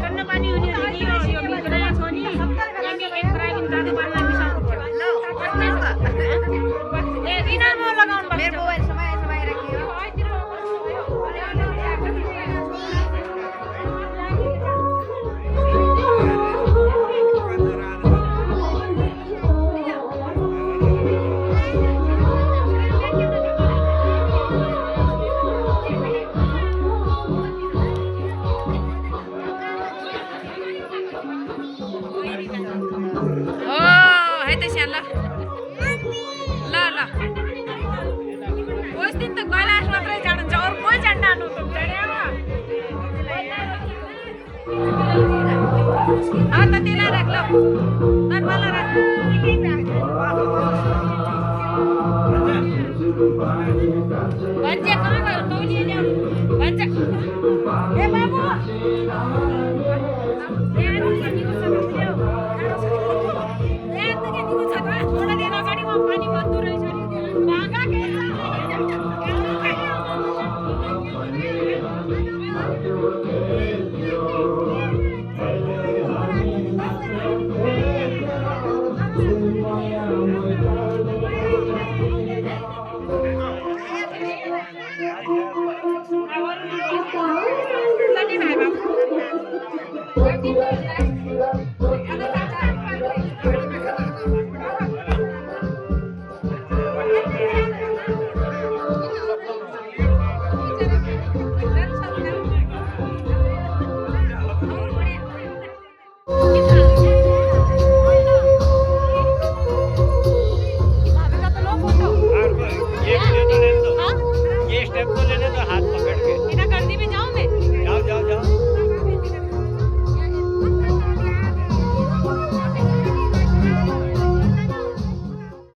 ठन्डा पानी हुने यो भित्रया छ नि हामी एक प्राइम जाने पानी बिसाउनु पर्यो ए दिनमा लगाउनु पर्छ मेरो मोबाइल समय राखियो Banjir kemana kalau tahu dia dia banjir. Babu. Dia itu kan ikut sama beliau. Dia itu kan ikut sama. Orang dia nak cari mana pani batu rai cari dia. Baga ke? Tadi